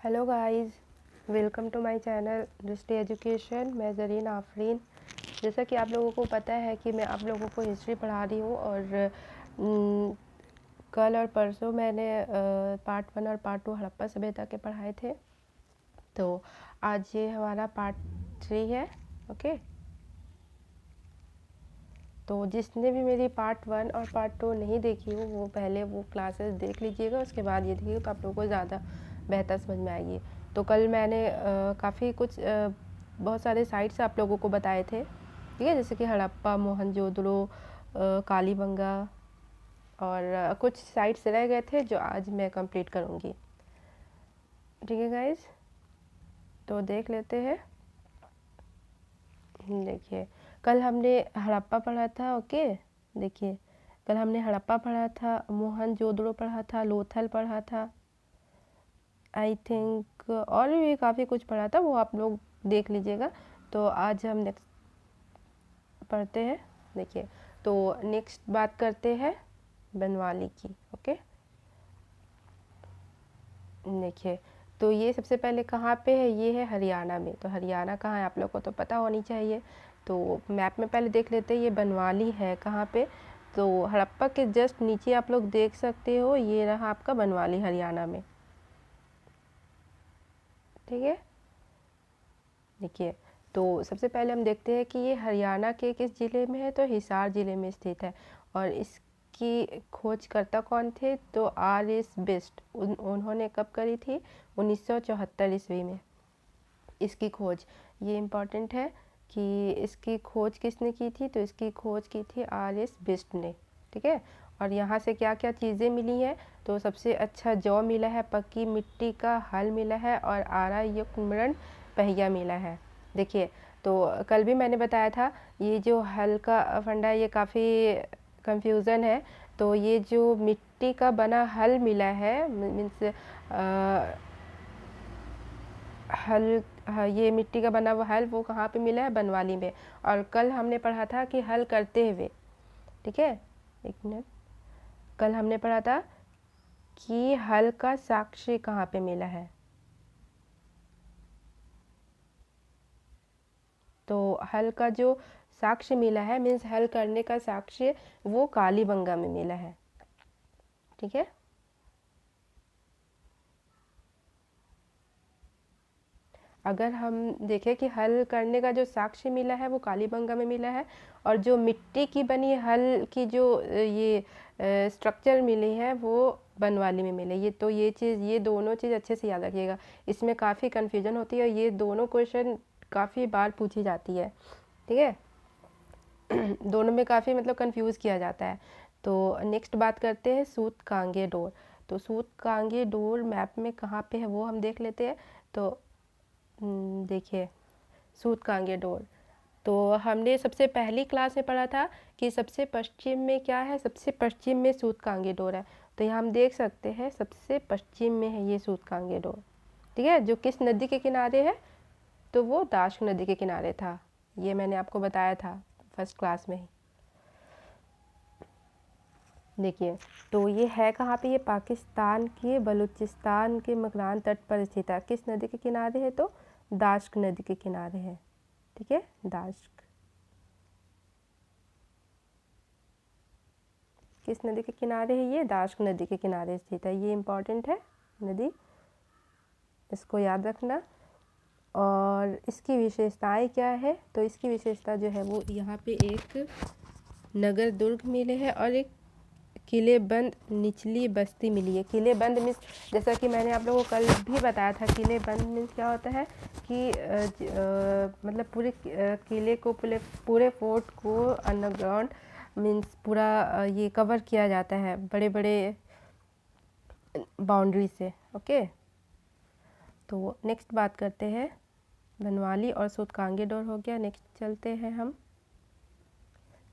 Hello guys, welcome to my channel Drishti Education. मैं ज़रीन आफरीन। जैसा कि आप लोगों को पता है कि मैं आप लोगों को हिस्ट्री पढ़ा रही हूँ और कल और परसों मैंने पार्ट 1 और पार्ट 2 हड़प्पा सभ्यता के पढ़ाए थे। तो आज ये हमारा पार्ट 3 है। ओके, तो जिसने भी मेरी पार्ट 1 और पार्ट 2 नहीं देखी हो वो पहले वो क्लासेस देख लीजिएगा, उसके बाद ये देखिएगा तो आप लोगों को ज़्यादा बेहतर समझ में आएगी। तो कल मैंने काफ़ी कुछ बहुत सारे साइट्स आप लोगों को बताए थे, ठीक है, जैसे कि हड़प्पा, मोहनजोदड़ो, कालीबंगा और कुछ साइट्स रह गए थे जो आज मैं कंप्लीट करूँगी। ठीक है गाइज, तो देख लेते हैं। देखिए, कल हमने हड़प्पा पढ़ा था। ओके, देखिए कल हमने हड़प्पा पढ़ा था, मोहनजोदड़ो पढ़ा था, लोथल पढ़ा था, आई थिंक और भी काफ़ी कुछ पढ़ा था, वो आप लोग देख लीजिएगा। तो आज हम नेक्स्ट पढ़ते हैं। देखिए, तो नेक्स्ट बात करते हैं बनवाली की। ओके, देखिए तो ये सबसे पहले कहाँ पे है, ये है हरियाणा में। तो हरियाणा कहाँ है आप लोग को तो पता होनी चाहिए। तो मैप में पहले देख लेते हैं ये बनवाली है कहाँ पे। तो हड़प्पा के जस्ट नीचे आप लोग देख सकते हो, ये रहा आपका बनवाली हरियाणा में। ठीक है, देखिए तो सबसे पहले हम देखते हैं कि ये हरियाणा के किस ज़िले में है। तो हिसार ज़िले में स्थित है। और इसकी खोजकर्ता कौन थे, तो R.S. बिस्ट। उन्होंने कब करी थी, 1974 ईस्वी में इसकी खोज। ये इम्पॉर्टेंट है कि इसकी खोज किसने की थी, तो इसकी खोज की थी R.S. बिस्ट ने। ठीक है, और यहाँ से क्या क्या चीज़ें मिली हैं, तो सबसे अच्छा जौ मिला है, पक्की मिट्टी का हल मिला है और आरा युक्त मृण पहिया मिला है। देखिए, तो कल भी मैंने बताया था ये जो हल का फंडा है ये काफ़ी कंफ्यूज़न है। तो ये जो मिट्टी का बना हल मिला है, मीन्स हल, हाँ, ये मिट्टी का बना हुआ हल वो कहाँ पे मिला है, बनवाली में। और कल हमने पढ़ा था कि हल करते हुए, ठीक है, एक मिनट, कल हमने पढ़ा था कि हल का साक्ष्य कहाँ पे मिला है। तो हल का जो साक्ष्य मिला है, मीन्स हल करने का साक्ष्य, वो कालीबंगा में मिला है। ठीक है, अगर हम देखें कि हल करने का जो साक्ष्य मिला है वो कालीबंगा में मिला है, और जो मिट्टी की बनी हल की जो ये स्ट्रक्चर मिली है वो बनवाली में मिले। ये तो ये दोनों चीज़ अच्छे से याद रखिएगा, इसमें काफ़ी कन्फ्यूजन होती है और ये दोनों क्वेश्चन काफ़ी बार पूछी जाती है। ठीक है दोनों में काफ़ी मतलब कंफ्यूज किया जाता है। तो नेक्स्ट बात करते हैं सूत कांगे डोर। तो सूत कांगे डोर मैप में कहाँ पे है वो हम देख लेते हैं। तो देखिए, सूत कांगे डोर, तो हमने सबसे पहली क्लास में पढ़ा था कि सबसे पश्चिम में क्या है, सबसे पश्चिम में सूत कांगे डोर है। तो यहाँ हम देख सकते हैं सबसे पश्चिम में है ये सूत कांगे डोर। ठीक है, जो किस नदी के किनारे है, तो वो दाश्क नदी के किनारे था। ये मैंने आपको बताया था फर्स्ट क्लास में ही। देखिए, तो ये है कहाँ पे, ये पाकिस्तान के बलूचिस्तान के मकरान तट पर स्थित है। किस नदी के किनारे है, तो दाश्क नदी के किनारे है। ठीक है, दाश्क किस नदी के किनारे है, ये दाश्क नदी के किनारे स्थित है। ये इम्पॉर्टेंट है नदी, इसको याद रखना। और इसकी विशेषताएं क्या है, तो इसकी विशेषता जो है वो यहाँ पे एक नगर दुर्ग मिले हैं और एक किले बंद निचली बस्ती मिली है। किले बंद मीन्स जैसा कि मैंने आप लोगों को कल भी बताया था, किले बंद मीन्स क्या होता है कि मतलब पूरे किले को, पूरे फोर्ट को अंडरग्राउंड मीन्स पूरा ये कवर किया जाता है बड़े बड़े बाउंड्री से। ओके, तो नेक्स्ट बात करते हैं बनवाली और सूत कांगे डोर हो गया। नेक्स्ट चलते हैं हम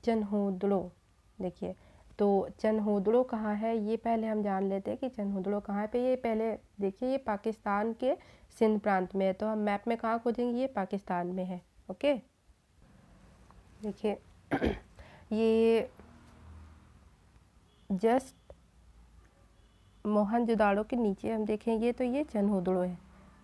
चनहूदड़ो। देखिए, तो चनहूदड़ो कहाँ है ये पहले हम जान लेते हैं कि चनहूदड़ो कहाँ पे। ये पहले देखिए, ये पाकिस्तान के सिंध प्रांत में है। तो हम मैप में कहाँ खोजेंगे, ये पाकिस्तान में है। ओके, देखिए ये जस्ट मोहनजोदाड़ो के नीचे हम देखेंगे तो ये चनहूदड़ो है।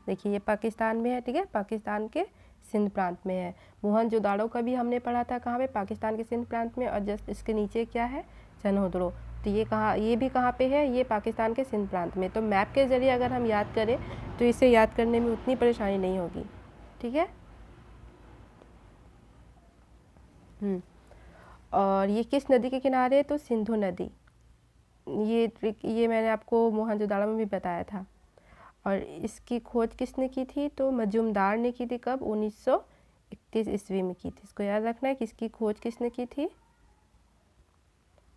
देखिए ये पाकिस्तान में है, ठीक है, पाकिस्तान के सिंध प्रांत में है। मोहनजोदाड़ो का भी हमने पढ़ा था कहाँ पे, पाकिस्तान के सिंध प्रांत में, और जस्ट इसके नीचे क्या है, चनहोदड़ो। तो ये कहाँ, ये भी कहाँ पे है, ये पाकिस्तान के सिंध प्रांत में। तो मैप के ज़रिए अगर हम याद करें तो इसे याद करने में उतनी परेशानी नहीं होगी, ठीक है। और ये किस नदी के किनारे है, तो सिंधु नदी। ये ट्रिक, ये मैंने आपको मोहनजोदाड़ो में भी बताया था। और इसकी खोज किसने की थी, तो मजूमदार ने की थी। कब, 1931 ईस्वी में की थी। इसको याद रखना है कि इसकी खोज किसने की थी,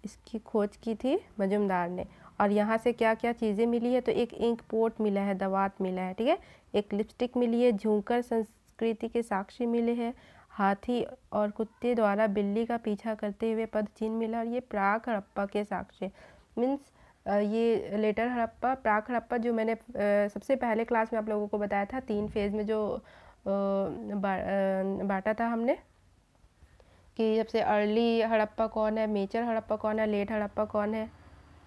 इसकी खोज की थी मजूमदार ने। और यहाँ से क्या क्या चीज़ें मिली है, तो एक इंक पोर्ट मिला है, दवात मिला है, ठीक है, एक लिपस्टिक मिली है, झूमकर संस्कृति के साक्षी मिले हैं, हाथी और कुत्ते द्वारा बिल्ली का पीछा करते हुए पद चिन्ह मिला, और ये प्राक हड़प्पा के साक्ष्य मीन्स ये लेटर हड़प्पा, प्राक हड़प्पा, जो मैंने सबसे पहले क्लास में आप लोगों को बताया था 3 फेज़ में जो बांटा था हमने, कि सबसे अर्ली हड़प्पा कौन है, मेजर हड़प्पा कौन है, लेट हड़प्पा कौन है।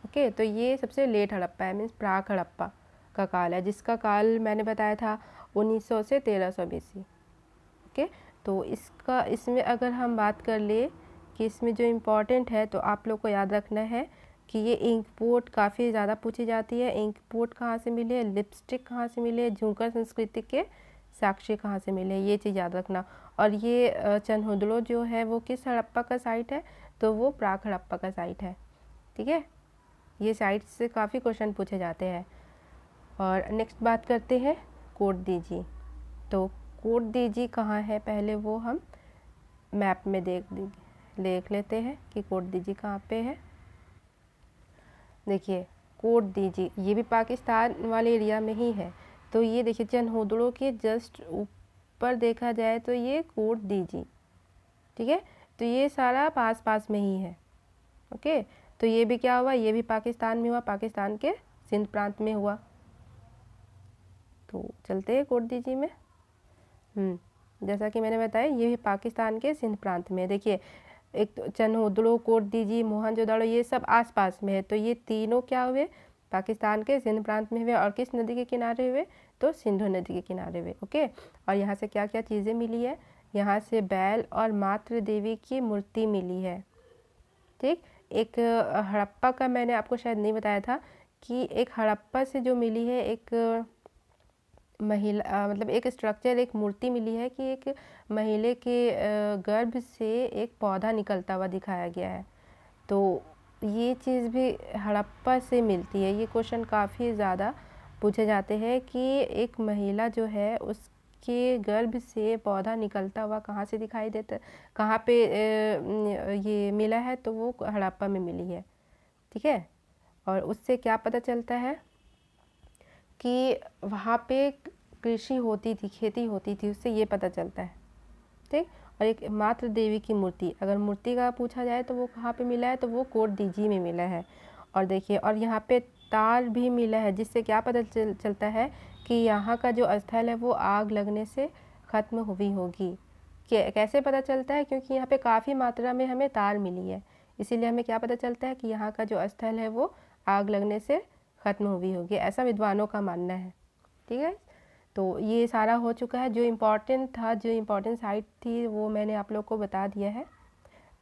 ओके, तो ये सबसे लेट हड़प्पा है, मीन्स प्राक हड़प्पा का काल है, जिसका काल मैंने बताया था 1900 से 1300 BC। ओके, तो इसमें अगर हम बात कर ले कि इसमें जो इम्पोर्टेंट है, तो आप लोग को याद रखना है कि ये इंक पोर्ट काफ़ी ज़्यादा पूछी जाती है। इंक पोर्ट कहाँ से मिले, लिपस्टिक कहाँ से मिले, झुमकर संस्कृति के साक्ष्य कहाँ से मिले, ये चीज़ याद रखना। और ये चनहोदड़ो जो है वो किस हड़प्पा का साइट है, तो वो प्राक हड़प्पा का साइट है, ठीक है। ये साइट से काफ़ी क्वेश्चन पूछे जाते हैं। और नेक्स्ट बात करते हैं कोटदीजी। तो कोटदीजी कहाँ है, पहले वो हम मैप में देख लेते हैं कि कोटदीजी कहाँ पे है। देखिए कोटदीजी ये भी पाकिस्तान वाले एरिया में ही है। तो ये देखिए चनहोदड़ो के जस्ट ऊपर देखा जाए तो ये कोटदीजी, ठीक है, तो ये सारा पास पास में ही है। ओके, तो ये भी क्या हुआ, ये भी पाकिस्तान में हुआ, पाकिस्तान के सिंध प्रांत में हुआ। तो चलते हैं कोटदीजी में। जैसा कि मैंने बताया ये भी पाकिस्तान के सिंध प्रांत में। देखिए एक तो चनहोदड़ो, कोटदीजी, मोहनजोदाड़ो ये सब आसपास में है। तो ये तीनों क्या हुए, पाकिस्तान के सिंध प्रांत में हुए। और किस नदी के किनारे हुए, तो सिंधु नदी के किनारे हुए। ओके, और यहाँ से क्या क्या चीज़ें मिली है, यहाँ से बैल और मातृ देवी की मूर्ति मिली है, ठीक। एक हड़प्पा का मैंने आपको शायद नहीं बताया था कि एक हड़प्पा से जो मिली है एक महिला, मतलब एक स्ट्रक्चर, एक मूर्ति मिली है कि एक महिला के गर्भ से एक पौधा निकलता हुआ दिखाया गया है। तो ये चीज़ भी हड़प्पा से मिलती है। ये क्वेश्चन काफ़ी ज़्यादा पूछे जाते हैं कि एक महिला जो है उसके गर्भ से पौधा निकलता हुआ कहाँ से दिखाई देता, कहाँ पे ये मिला है, तो वो हड़प्पा में मिली है, ठीक है। और उससे क्या पता चलता है कि वहाँ पे कृषि होती थी, खेती होती थी, उससे ये पता चलता है, ठीक। और एक मातृ देवी की मूर्ति, अगर मूर्ति का पूछा जाए तो वो कहाँ पे मिला है, तो वो कोटदीजी में मिला है। और देखिए, और यहाँ पे तार भी मिला है, जिससे क्या पता चलता है कि यहाँ का जो स्थल है वो आग लगने से ख़त्म हुई होगी। कैसे पता चलता है, क्योंकि यहाँ पे काफ़ी मात्रा में हमें तार मिली है, इसीलिए हमें क्या पता चलता है कि यहाँ का जो स्थल है वो आग लगने से ख़त्म हुई होगी, ऐसा विद्वानों का मानना है, ठीक है। तो ये सारा हो चुका है, जो इम्पोर्टेंट था, जो इम्पोर्टेंट साइट थी वो मैंने आप लोग को बता दिया है।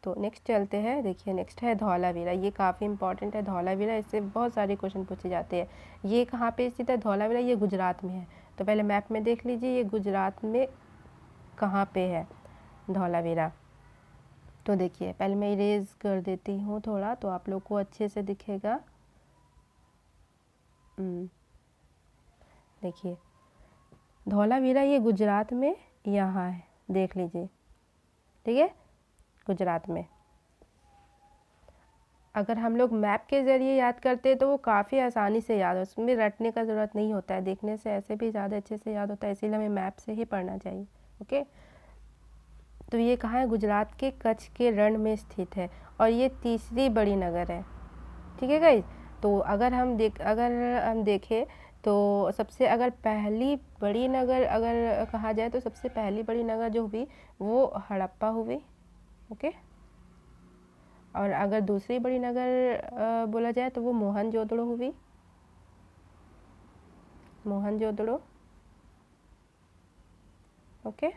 तो नेक्स्ट चलते हैं। देखिए नेक्स्ट है धौलावीरा। ये काफ़ी इंपॉर्टेंट है धौलावीरा, इससे बहुत सारे क्वेश्चन पूछे जाते हैं। ये कहाँ पे स्थित है धौलावीरा, ये गुजरात में है। तो पहले मैप में देख लीजिए ये गुजरात में कहाँ पे है धौलावीरा। तो देखिए पहले मैं इरेज कर देती हूँ थोड़ा, तो आप लोग को अच्छे से दिखेगा। देखिए धौलावीरा ये गुजरात में यहाँ है, देख लीजिए, ठीक है, गुजरात में। अगर हम लोग मैप के ज़रिए याद करते हैं तो वो काफ़ी आसानी से याद हो, उसमें रटने का ज़रूरत नहीं होता है, देखने से ऐसे भी ज़्यादा अच्छे से याद होता है, इसीलिए हमें मैप से ही पढ़ना चाहिए। ओके, तो ये कहाँ है, गुजरात के कच्छ के रण में स्थित है और ये तीसरी बड़ी नगर है, ठीक है गाइस। तो अगर हम देखें तो सबसे अगर पहली बड़ी नगर अगर कहा जाए तो सबसे पहली बड़ी नगर जो हुई वो हड़प्पा हुई, ओके। और अगर दूसरी बड़ी नगर बोला जाए तो वो मोहनजोदड़ो हुई, मोहनजोदड़ो। ओके।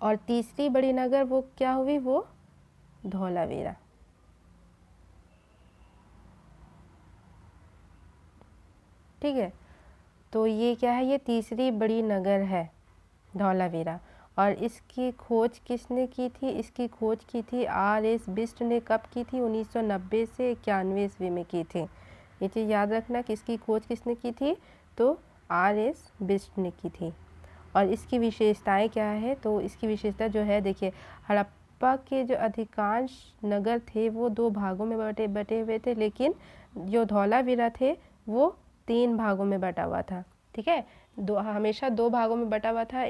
और तीसरी बड़ी नगर वो क्या हुई, वो धौलावीरा। ठीक है, तो ये क्या है, ये तीसरी बड़ी नगर है धौलावीरा। और इसकी खोज किसने की थी, इसकी खोज की थी R.S. बिष्ट ने। कब की थी, 1990 से 91 ईस्वी में की थी। ये चीज़ याद रखना कि इसकी खोज किसने की थी, तो R.S. बिष्ट ने की थी। और इसकी विशेषताएं क्या है, तो इसकी विशेषता जो है, देखिए हड़प्पा के जो अधिकांश नगर थे वो 2 भागों में बटे हुए थे, लेकिन जो धौलावीरा थे वो 3 भागों में बटा हुआ था। ठीक है, हमेशा 2 भागों में बटा हुआ था।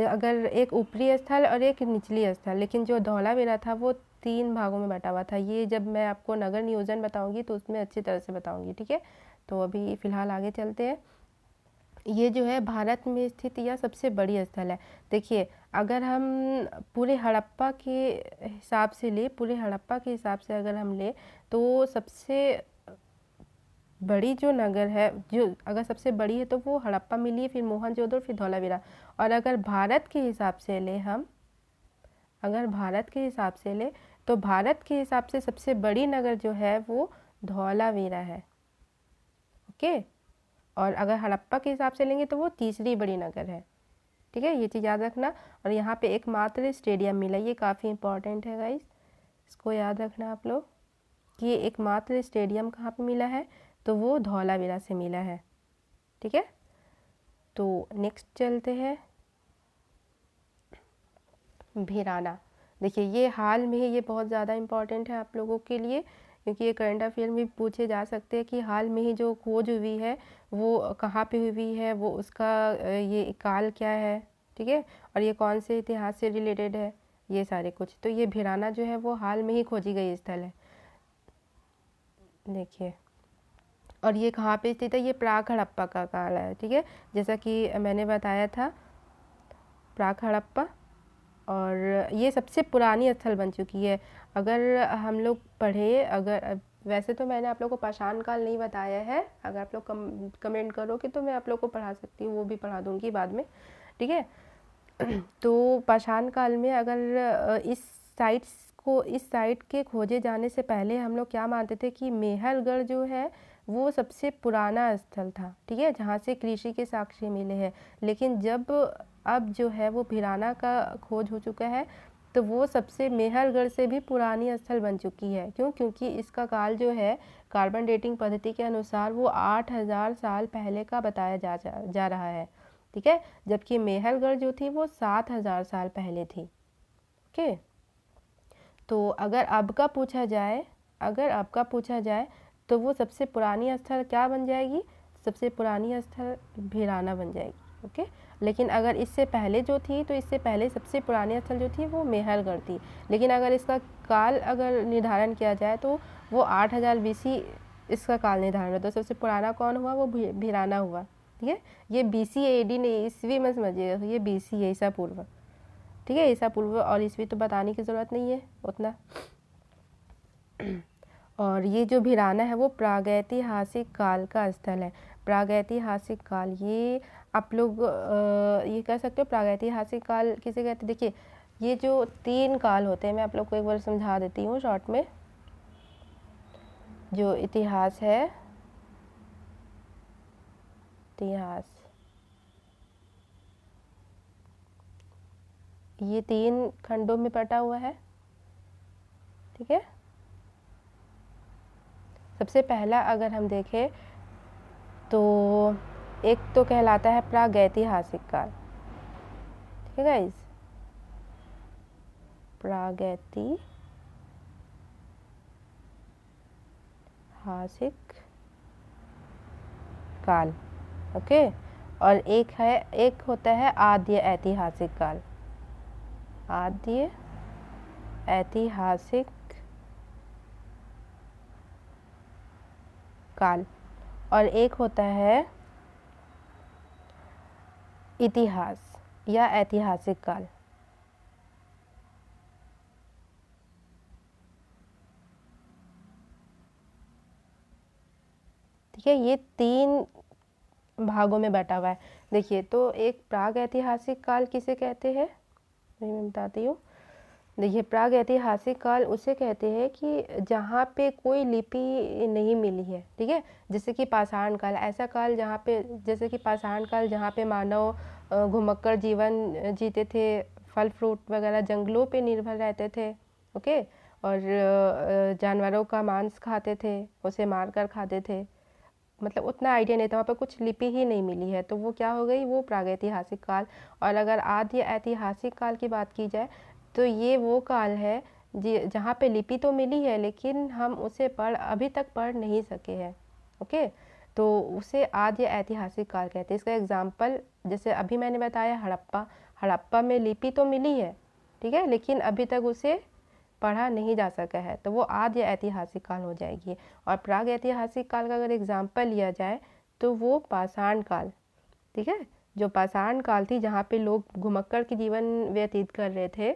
अगर एक ऊपरी स्थल और एक निचली स्थल, लेकिन जो धौलावीरा था वो 3 भागों में बटा हुआ था। ये जब मैं आपको नगर नियोजन बताऊंगी तो उसमें अच्छी तरह से बताऊंगी। ठीक है, तो अभी फ़िलहाल आगे चलते हैं। ये जो है भारत में स्थित यह सबसे बड़ी स्थल है। देखिए, अगर हम पूरे हड़प्पा के हिसाब से ले, पूरे हड़प्पा के हिसाब से अगर हम ले, तो सबसे बड़ी जो नगर है, जो अगर सबसे बड़ी है तो वो हड़प्पा मिली है, फिर मोहनजोदड़ो, फिर धौलावीरा। और अगर भारत के हिसाब से ले हम, अगर भारत के हिसाब से ले, तो भारत के हिसाब से सबसे बड़ी नगर जो है वो धौलावीरा है। ओके, और अगर हड़प्पा के हिसाब से लेंगे तो वो तीसरी बड़ी नगर है। ठीक है, ये चीज़ याद रखना। और यहाँ पे एकमात्र स्टेडियम मिला, ये काफ़ी इंपॉर्टेंट है गाइस, इसको याद रखना आप लोग कि ये एकमात्र स्टेडियम कहाँ पे मिला है, तो वो धौलावीरा से मिला है। ठीक है, तो नेक्स्ट चलते हैं, भिराना। देखिए, ये हाल में ही, ये बहुत ज़्यादा इम्पॉर्टेंट है आप लोगों के लिए, क्योंकि ये करंट अफेयर में पूछे जा सकते हैं कि हाल में ही जो खोज हुई है वो कहाँ पे हुई है, वो उसका ये काल क्या है। ठीक है, और ये कौन से इतिहास से रिलेटेड है, ये सारे कुछ। तो ये भिराना जो है वो हाल में ही खोजी गई स्थल है। देखिए, और ये कहाँ पे स्थित है, ये प्राक हड़प्पा का काल है। ठीक है, जैसा कि मैंने बताया था, प्राक हड़प्पा, और ये सबसे पुरानी स्थल बन चुकी है। अगर हम लोग पढ़े, अगर वैसे तो मैंने आप लोग को पाषाण काल नहीं बताया है, अगर आप लोग कमेंट करोगे तो मैं आप लोग को पढ़ा सकती हूँ, वो भी पढ़ा दूँगी बाद में। ठीक है, तो पाषाण काल में अगर इस साइट के खोजे जाने से पहले हम लोग क्या मानते थे कि मेहरगढ़ जो है वो सबसे पुराना स्थल था। ठीक है, जहाँ से कृषि के साक्ष्य मिले हैं। लेकिन जब अब जो है वो भिराना का खोज हो चुका है, तो वो सबसे मेहरगढ़ से भी पुरानी स्थल बन चुकी है। क्यों, क्योंकि इसका काल जो है कार्बन डेटिंग पद्धति के अनुसार वो 8000 साल पहले का बताया जा रहा है। ठीक है, जबकि मेहरगढ़ जो थी वो 7000 साल पहले थी। ओके, तो अगर अब का पूछा जाए तो वो सबसे पुरानी स्थल क्या बन जाएगी, सबसे पुरानी स्थल भिराना बन जाएगी। ओके, लेकिन अगर इससे पहले जो थी, तो इससे पहले सबसे पुरानी स्थल जो थी वो मेहरगढ़ थी। लेकिन अगर इसका काल अगर निर्धारण किया जाए तो वो 8000 BC इसका काल निर्धारण है। तो सबसे पुराना कौन हुआ, वो भिराना हुआ। ठीक है, ये BC AD नहीं, ईस्वी में समझिएगा, ये BC है, ईसा पूर्व। ठीक है, ईसा पूर्व, और ईस्वी तो बताने की ज़रूरत नहीं है उतना। और ये जो भिराना है वो प्रागैतिहासिक काल का स्थल है। प्रागैतिहासिक काल, ये आप लोग ये कह सकते हो प्रागैतिहासिक काल किसे कहते हैं। देखिए, ये जो 3 काल होते हैं, मैं आप लोग को एक बार समझा देती हूँ शॉर्ट में। जो इतिहास है, इतिहास, ये 3 खंडों में बटा हुआ है। ठीक है, सबसे पहला अगर हम देखें तो एक तो कहलाता है प्रागैतिहासिक काल। ठीक है गाइस, प्रागैतिहासिक काल। ओके, और एक होता है आद्य ऐतिहासिक काल। आद्य ऐतिहासिक काल, और एक होता है इतिहास या ऐतिहासिक काल। ठीक है, ये 3 भागों में बटा हुआ है। देखिए, तो एक प्राग ऐतिहासिक काल किसे कहते हैं, मैं बताती हूँ। देखिए, प्राग ऐतिहासिक काल उसे कहते हैं कि जहाँ पे कोई लिपि नहीं मिली है, ठीक है। जैसे कि पाषाण काल, ऐसा काल जहाँ पे, जैसे कि पाषाण काल जहाँ पे मानव घुमक्कड़ जीवन जीते थे, फल फ्रूट वगैरह जंगलों पे निर्भर रहते थे, ओके। और जानवरों का मांस खाते थे, उसे मार कर खाते थे, मतलब उतना आइडिया नहीं था, वहाँ पे कुछ लिपि ही नहीं मिली है, तो वो क्या हो गई, वो प्रागैतिहासिक काल। और अगर आद्य ऐतिहासिक काल की बात की जाए तो ये वो काल है जी जहाँ पे लिपि तो मिली है लेकिन हम उसे अभी तक पढ़ नहीं सके हैं, ओके। तो उसे आद्य ऐतिहासिक काल कहते हैं। इसका एग्जाम्पल जैसे अभी मैंने बताया हड़प्पा, हड़प्पा में लिपि तो मिली है, ठीक है, लेकिन अभी तक उसे पढ़ा नहीं जा सका है, तो वो आद्य ऐतिहासिक काल हो जाएगी। और प्राग ऐतिहासिक काल का अगर एग्जाम्पल लिया जाए तो वो पाषाण काल, ठीक है, जो पाषाण काल थी जहाँ पे लोग घुमक्कड़ की जीवन व्यतीत कर रहे थे,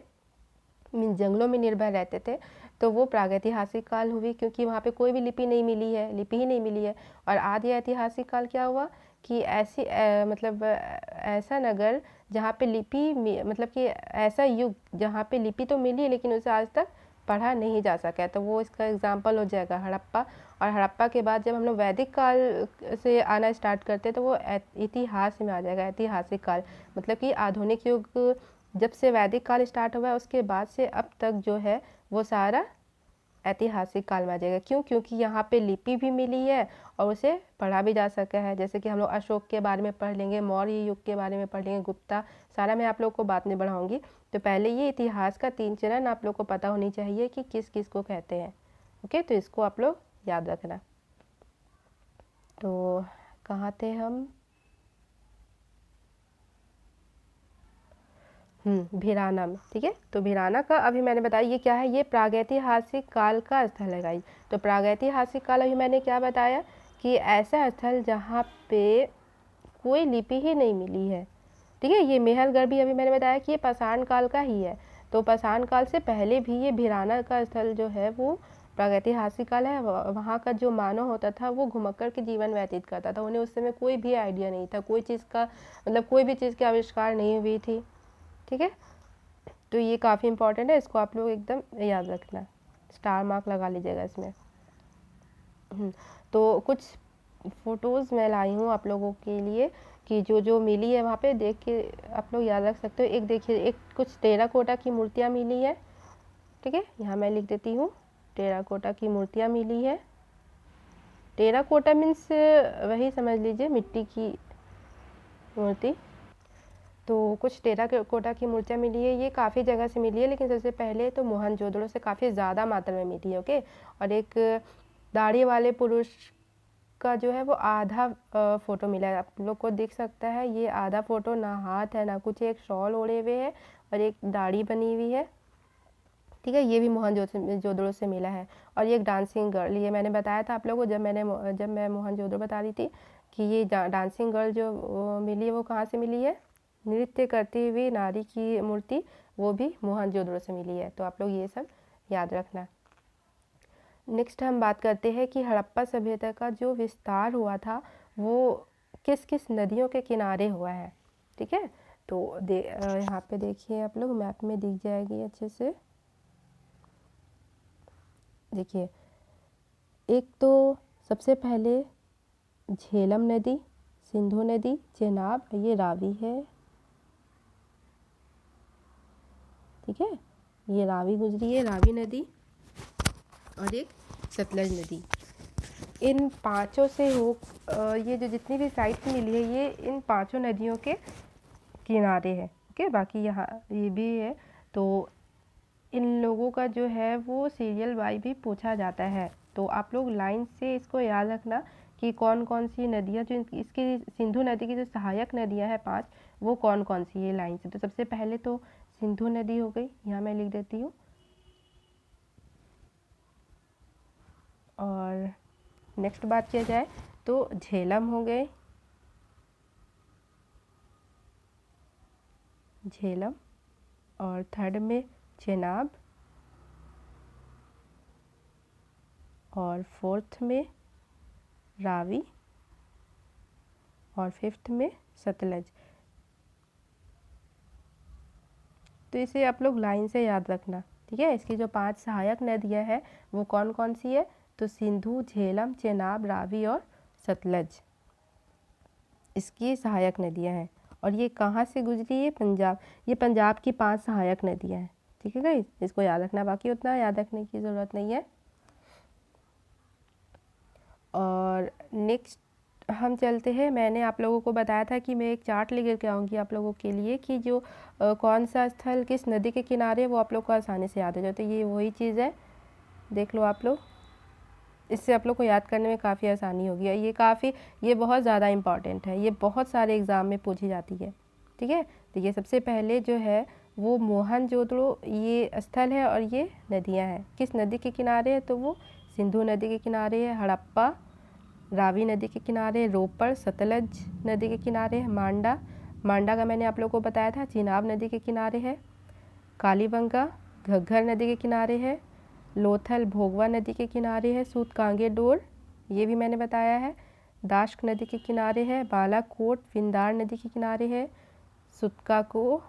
जंगलों में निर्भर रहते थे, तो वो प्रागैतिहासिक काल हुई, क्योंकि वहाँ पे कोई भी लिपि नहीं मिली है, लिपि ही नहीं मिली है। और आदि ऐतिहासिक काल क्या हुआ कि ऐसी मतलब ऐसा नगर जहाँ पे लिपि मतलब कि ऐसा युग जहाँ पे लिपि तो मिली लेकिन उसे आज तक पढ़ा नहीं जा सका है, तो वो इसका एग्जाम्पल हो जाएगा हड़प्पा। और हड़प्पा के बाद जब हम लोग वैदिक काल से आना स्टार्ट करते हैं तो वो इतिहास में आ जाएगा, ऐतिहासिक काल, मतलब कि आधुनिक युग जब से वैदिक काल स्टार्ट हुआ है उसके बाद से अब तक जो है वो सारा ऐतिहासिक काल में आ जाएगा। क्यों? क्योंकि यहाँ पे लिपि भी मिली है और उसे पढ़ा भी जा सका है। जैसे कि हम लोग अशोक के बारे में पढ़ लेंगे, मौर्य युग के बारे में पढ़ लेंगे, गुप्ता, सारा मैं आप लोग को बाद में बढ़ाऊंगी। तो पहले ये इतिहास का 3 चरण आप लोग को पता होनी चाहिए कि किस किस को कहते हैं, ओके। तो इसको आप लोग याद रखना। तो कहाँ थे हम? भिराना में, ठीक है। तो भिराना का अभी मैंने बताया ये क्या है, ये प्रागैतिहासिक काल का स्थल है गाइस। तो प्रागैतिहासिक काल अभी मैंने क्या बताया कि ऐसा स्थल जहाँ पे कोई लिपि ही नहीं मिली है, ठीक है। ये मेहलगढ़ भी अभी मैंने बताया कि ये पाषाण काल का ही है, तो पाषाण काल से पहले भी ये भिराना का स्थल जो है वो प्रागैतिहासिक काल है। वहाँ का जो मानव होता था वो घुमक्कड़ के जीवन व्यतीत करता था, उन्हें उस समय कोई भी आइडिया नहीं था, कोई चीज़ का मतलब कोई भी चीज़ की आविष्कार नहीं हुई थी, ठीक है। तो ये काफ़ी इंपॉर्टेंट है, इसको आप लोग एकदम याद रखना, स्टार मार्क लगा लीजिएगा इसमें। तो कुछ फ़ोटोज़ मैं लाई हूँ आप लोगों के लिए कि जो जो मिली है वहाँ पे देख के आप लोग याद रख सकते हो। एक देखिए, एक कुछ टेराकोटा की मूर्तियाँ मिली है, ठीक है, यहाँ मैं लिख देती हूँ, टेराकोटा की मूर्तियाँ मिली है। टेराकोटा मीन्स वही समझ लीजिए मिट्टी की मूर्ति। तो कुछ टेराकोटा की मूर्तियाँ मिली है, ये काफ़ी जगह से मिली है, लेकिन सबसे पहले तो मोहनजोदड़ो से काफ़ी ज़्यादा मात्रा में मिली है, ओके। और एक दाढ़ी वाले पुरुष का जो है वो आधा फ़ोटो मिला है, आप लोग को दिख सकता है, ये आधा फ़ोटो, ना हाथ है ना कुछ, एक शॉल ओढ़े हुए है और एक दाढ़ी बनी हुई है, ठीक है। ये भी मोहनजोदड़ो से मिला है। और ये एक डांसिंग गर्ल, ये मैंने बताया था आप लोगों को जब मैं मोहनजोदड़ो बता रही थी कि ये डांसिंग गर्ल जो मिली है वो कहाँ से मिली है, नृत्य करती हुई नारी की मूर्ति, वो भी मोहनजोदड़ो से मिली है। तो आप लोग ये सब याद रखना। नेक्स्ट हम बात करते हैं कि हड़प्पा सभ्यता का जो विस्तार हुआ था वो किस किस नदियों के किनारे हुआ है, ठीक है। तो यहाँ पे देखिए आप लोग, मैप में दिख जाएगी अच्छे से। देखिए, एक तो सबसे पहले झेलम नदी, सिंधु नदी, चेनाब, ये रावी है, ठीक है, ये रावी गुजरी है, रावी नदी, और एक सतलज नदी। इन पांचों से ये जो जितनी भी साइट मिली है ये इन पांचों नदियों के किनारे है, ओके। बाकी यहाँ ये भी है। तो इन लोगों का जो है वो सीरियल वाई भी पूछा जाता है, तो आप लोग लाइन से इसको याद रखना कि कौन कौन सी नदियाँ जो इसकी सिंधु नदी की जो सहायक नदियाँ हैं 5, वो कौन कौन सी है लाइन से। तो सबसे पहले तो सिंधु नदी हो गई, यहाँ मैं लिख देती हूँ। और नेक्स्ट बात किया जाए तो झेलम हो गए, झेलम, और थर्ड में चेनाब, और फोर्थ में रावी, और 5th में सतलज। तो इसे आप लोग लाइन से याद रखना, ठीक है। इसकी जो 5 सहायक नदियाँ हैं वो कौन कौन सी है, तो सिंधु, झेलम, चेनाब, रावी और सतलज इसकी सहायक नदियाँ हैं। और ये कहाँ से गुजरी है, पंजाब। ये पंजाब की 5 सहायक नदियाँ हैं, ठीक है गाइस, इसको याद रखना, बाकी उतना याद रखने की ज़रूरत नहीं है। और नेक्स्ट हम चलते हैं। मैंने आप लोगों को बताया था कि मैं एक चार्ट लेकर के आऊँगी आप लोगों के लिए कि जो कौन सा स्थल किस नदी के किनारे है वो आप लोग को आसानी से याद हो जाए। तो ये वही चीज़ है, देख लो आप लोग, इससे आप लोग को याद करने में काफ़ी आसानी होगी। ये बहुत ज़्यादा इम्पॉर्टेंट है, ये बहुत सारे एग्ज़ाम में पूछी जाती है, ठीक है। तो ये सबसे पहले जो है वो मोहनजोदड़ो ये स्थल है और ये नदियाँ हैं। किस नदी के किनारे है, तो वो सिंधु नदी के किनारे है। हड़प्पा रावी नदी के किनारे, रोपड़ सतलज नदी के किनारे है। मांडा का मैंने आप लोगों को बताया था, चिनाब नदी के किनारे है। कालीबंगा घग्घर नदी के किनारे है। लोथल भोगवा नदी के किनारे है। सूतकांगेडोर ये भी मैंने बताया है, दाश्क नदी के किनारे है। बालाकोट पिंदार नदी के किनारे है। सुतकाको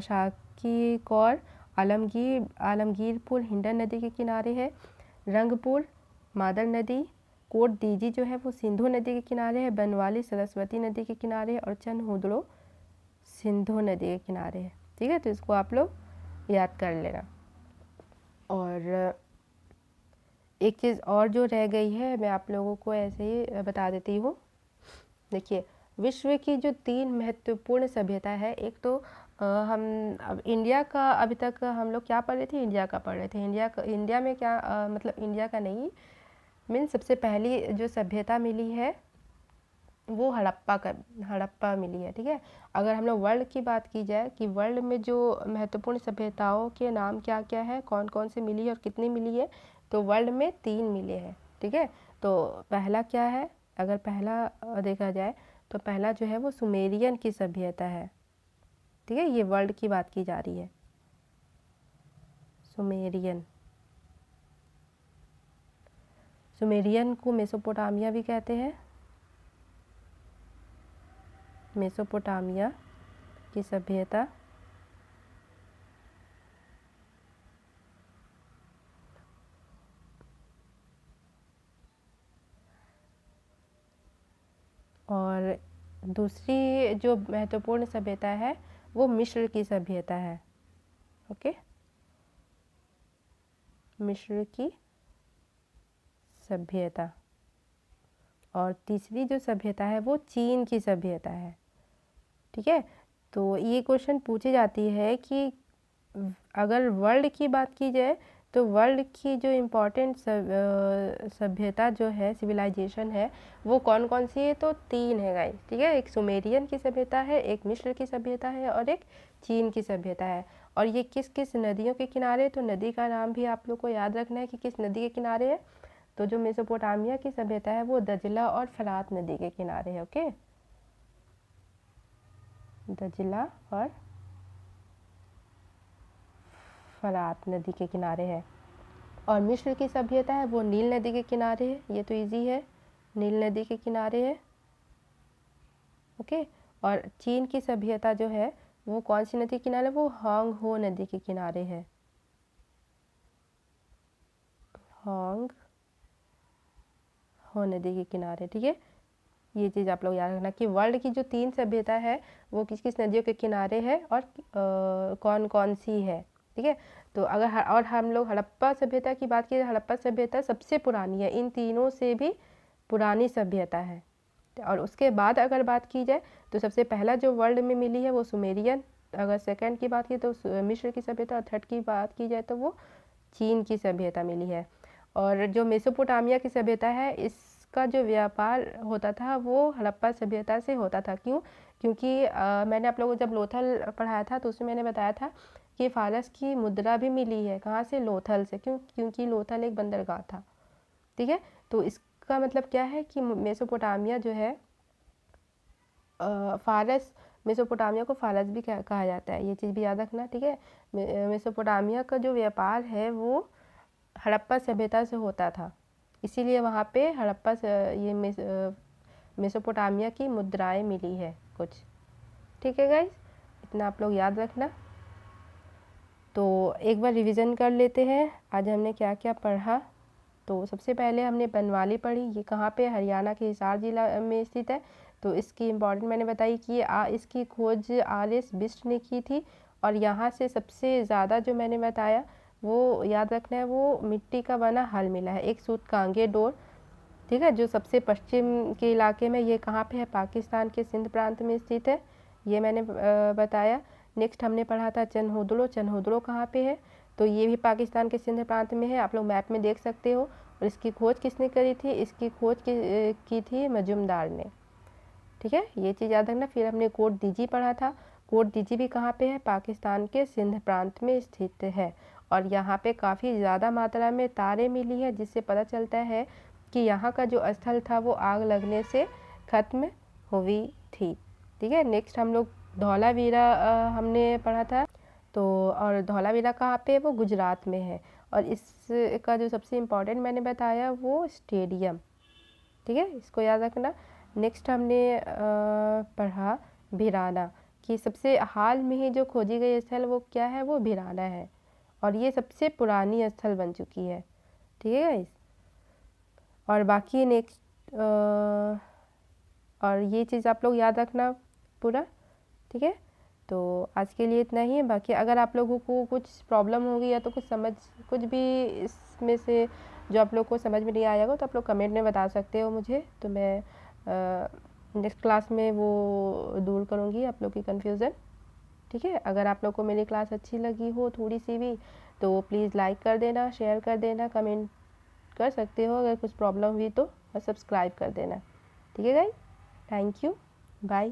शाकीकौर आलमगीरपुर हिंडन नदी के किनारे है। रंगपुर मादर नदी। कोट दीजी जो है वो सिंधु नदी के किनारे है। बनवाली सरस्वती नदी के किनारे है। और चनहुदड़ो सिंधु नदी के किनारे है, ठीक है। तो इसको आप लोग याद कर लेना। और एक चीज़ और जो रह गई है मैं आप लोगों को ऐसे ही बता देती हूँ। देखिए, विश्व की जो 3 महत्वपूर्ण सभ्यता है, एक तो हम अब इंडिया का अभी तक हम लोग क्या पढ़ रहे थे, इंडिया का पढ़ रहे थे। इंडिया में क्या मतलब इंडिया का नहीं, मीन्स सबसे पहली जो सभ्यता मिली है वो हड़प्पा मिली है, ठीक है। अगर हम लोग वर्ल्ड की बात की जाए कि वर्ल्ड में जो महत्वपूर्ण सभ्यताओं के नाम क्या क्या है, कौन कौन से मिली है और कितनी मिली है, तो वर्ल्ड में 3 मिले हैं, ठीक है। तो पहला क्या है, अगर पहला देखा जाए तो पहला जो है वो सुमेरियन की सभ्यता है, ठीक है। ये वर्ल्ड की बात की जा रही है, सुमेरियन को मेसोपोटामिया भी कहते हैं। मेसोपोटामिया की सभ्यता और दूसरी जो महत्वपूर्ण सभ्यता है वो मिस्र की सभ्यता है, ओके। मिस्र की सभ्यता। और तीसरी जो सभ्यता है वो चीन की सभ्यता है, ठीक है। तो ये क्वेश्चन पूछी जाती है कि अगर वर्ल्ड की बात की जाए तो वर्ल्ड की जो इम्पोर्टेंट सभ्यता जो है, सिविलाइजेशन है, वो कौन कौन सी है, तो 3 है गाइस, ठीक है। एक सुमेरियन की सभ्यता है, एक मिस्र की सभ्यता है और एक चीन की सभ्यता है। और ये किस किस नदियों के किनारे, तो नदी का नाम भी आप लोग को याद रखना है कि किस नदी के किनारे है। तो जो मेसोपोटामिया की सभ्यता है वो दजला और फरात नदी के किनारे है, ओके। दजला और फरात नदी के किनारे है। और मिस्र की सभ्यता है वो नील नदी के किनारे है, ये तो इजी है, नील नदी के किनारे है, ओके। और चीन की सभ्यता जो है वो कौन सी नदी के किनारे, वो होंग हो नदी के किनारे है, होंग हो नदी के किनारे, ठीक है। ये चीज़ आप लोग याद रखना कि वर्ल्ड की जो 3 सभ्यता है वो किस किस नदियों के किनारे है और कौन कौन सी है, ठीक है। तो अगर और हम लोग हड़प्पा सभ्यता की बात की, हड़प्पा सभ्यता सबसे पुरानी है, इन तीनों से भी पुरानी सभ्यता है। और उसके बाद अगर बात की जाए तो सबसे पहला जो वर्ल्ड में मिली है वो सुमेरियन, अगर सेकंड की बात की तो मिस्र की सभ्यता, और थर्ड की बात की जाए तो वो चीन की सभ्यता मिली है। और जो मेसोपोटामिया की सभ्यता है इसका जो व्यापार होता था वो हड़प्पा सभ्यता से होता था। क्योंकि मैंने आप लोगों को जब लोथल पढ़ाया था तो उसमें मैंने बताया था कि फारस की मुद्रा भी मिली है, कहाँ से, लोथल से। क्योंकि लोथल एक बंदरगाह था, ठीक है। तो इसका मतलब क्या है कि मेसोपोटामिया जो है फारस, मेसोपोटामिया को फारस भी कहा जाता है, ये चीज़ भी याद रखना, ठीक है। मेसोपोटामिया का जो व्यापार है वो हड़प्पा सभ्यता से होता था, इसीलिए वहाँ पे हड़प्पा मेसोपोटामिया की मुद्राएं मिली है कुछ। ठीक है गाइस, इतना आप लोग याद रखना। तो एक बार रिवीजन कर लेते हैं आज हमने क्या क्या पढ़ा। तो सबसे पहले हमने बनवाली पढ़ी, ये कहाँ पे, हरियाणा के हिसार जिला में स्थित है। तो इसकी इम्पॉर्टेंट मैंने बताई कि इसकी खोज आर.एस. बिष्ट ने की थी। और यहाँ से सबसे ज़्यादा जो मैंने बताया वो याद रखना है, वो मिट्टी का बना हल मिला है, एक सूतकांगे डोर। ठीक है, जो सबसे पश्चिम के इलाके में, ये कहाँ पे है, पाकिस्तान के सिंध प्रांत में स्थित है, ये मैंने बताया। नेक्स्ट हमने पढ़ा था चनहोदड़ो। चनहोदड़ो कहाँ पे है, तो ये भी पाकिस्तान के सिंध प्रांत में है, आप लोग मैप में देख सकते हो। और इसकी खोज किसने करी थी, इसकी खोज की थी मजुमदार ने। ठीक है, ये चीज़ याद रखना। फिर हमने कोट दीजी पढ़ा था। कोट दीजी भी कहाँ पे है, पाकिस्तान के सिंध प्रांत में स्थित है। और यहाँ पे काफ़ी ज़्यादा मात्रा में तारे मिली है, जिससे पता चलता है कि यहाँ का जो स्थल था वो आग लगने से ख़त्म हुई थी। ठीक है, नेक्स्ट हम लोग धौलावीरा हमने पढ़ा था। तो और धौलावीरा कहाँ पे है, वो गुजरात में है। और इसका जो सबसे इम्पोर्टेंट मैंने बताया वो स्टेडियम। ठीक है, इसको याद रखना। नेक्स्ट हमने पढ़ा भिराना, कि सबसे हाल में ही जो खोजी गई स्थल वो क्या है, वो भिराना है। और ये सबसे पुरानी स्थल बन चुकी है। ठीक है गाइस, और बाकी नेक्स्ट और ये चीज़ आप लोग याद रखना पूरा। ठीक है, तो आज के लिए इतना ही है। बाकी अगर आप लोगों को कुछ प्रॉब्लम होगी या तो कुछ भी इसमें से जो आप लोग को समझ में नहीं आया होगा, तो आप लोग कमेंट में बता सकते हो मुझे, तो मैं नेक्स्ट क्लास में वो दूर करूँगी आप लोग की कन्फ्यूज़न। ठीक है, अगर आप लोग को मेरी क्लास अच्छी लगी हो थोड़ी सी भी, तो प्लीज़ लाइक कर देना, शेयर कर देना, कमेंट कर सकते हो अगर कुछ प्रॉब्लम हुई तो, और सब्सक्राइब कर देना। ठीक है गाइस, थैंक यू, बाय।